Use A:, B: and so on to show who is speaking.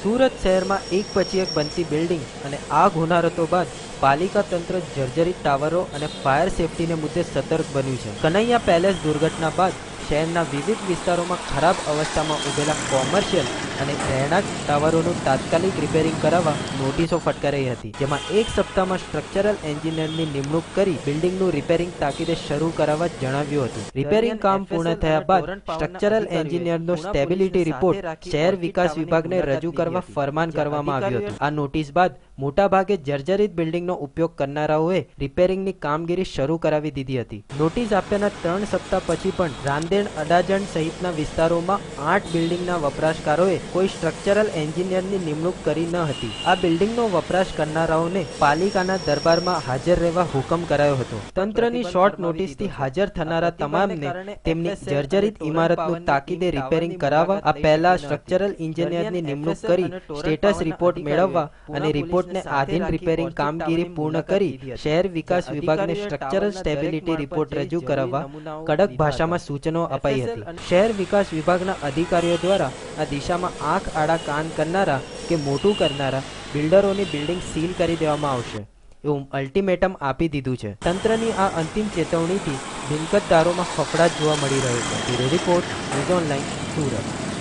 A: સુરત શહેરમાં એક પછી એક બનતી બિલ્ડિંગ અને આગ હોનારતો બાદ પાલિકા તંત્ર જર્જરિત ટાવરો અને ફાયર સેફટીને મુદ્દે સતર્ક બન્યું છે. કનૈયા પેલેસ દુર્ઘટના બાદ શહેરના વિવિધ વિસ્તારોમાં ખરાબ અવસ્થામાં ઉભેલા કોમર્શિયલ અને રહેણાંક ટાવરોનું તાત્કાલિક રિપેરિંગ કરાવવા નોટિસો ફટકારાઈ હતી, જેમાં એક સપ્તાહમાં સ્ટ્રક્ચરલ એન્જિનિયરની નિમણૂક કરી બિલ્ડિંગનું રિપેરિંગ તાકીદે શરૂ કરાવવા જણાવ્યું હતું. રિપેરિંગ કામ પૂર્ણ થયા બાદ સ્ટ્રક્ચરલ એન્જિનિયરનો સ્ટેબિલિટી રિપોર્ટ શહેર વિકાસ વિભાગને રજૂ કરવા ફરમાન કરવામાં આવ્યું હતું. આ નોટિસ બાદ મોટાભાગે જર્જરિત બિલ્ડિંગનો ઉપયોગ કરનારાઓએ રિપેરિંગની કામગીરી શરૂ કરાવી દીધી હતી. નોટિસ આપ્યાના 3 સપ્તાહ પછી પણ રાંદેણ, અડાજણ સહિતના વિસ્તારોમાં 8 બિલ્ડિંગના વપરાશકારોએ કોઈ સ્ટ્રક્ચરલ એન્જિનિયરની નિમણૂક કરી ન હતી. આ બિલ્ડિંગનો વપરાશ કરનારાઓને પાલિકાના દરબારમાં હાજર રહેવા હુકમ કરાયો હતો. તંત્રની શોર્ટ નોટિસથી હાજર થનારા તમામને તેમની જર્જરિત ઇમારતનું તાકીદે રિપેરિંગ કરાવવા, આ પહેલા સ્ટ્રક્ચરલ એન્જિનિયરની નિમણૂક કરી સ્ટેટસ રિપોર્ટ મેળવવા અને રિપોર્ટને આધીન રિપેરિંગ કામગીરી પૂર્ણ કરી શહેર વિકાસ વિભાગને સ્ટ્રક્ચરલ સ્ટેબિલિટી રિપોર્ટ રજૂ કરાવવા કડક ભાષામાં સૂચનો અપાઈ હતી. શહેર વિકાસ વિભાગના અધિકારીઓ દ્વારા આ દિશામાં આંખ આડા કાન કરનારા કે મોટું કરનારા બિલ્ડરોની બિલ્ડિંગ સીલ કરી દેવામાં આવશે એવું અલ્ટિમેટમ આપી દીધું છે. તંત્રની આ અંતિમ ચેતવણીથી મિલકતદારોમાં ફફડાટ જોવા મળી રહ્યો છે. Report news online, Surat.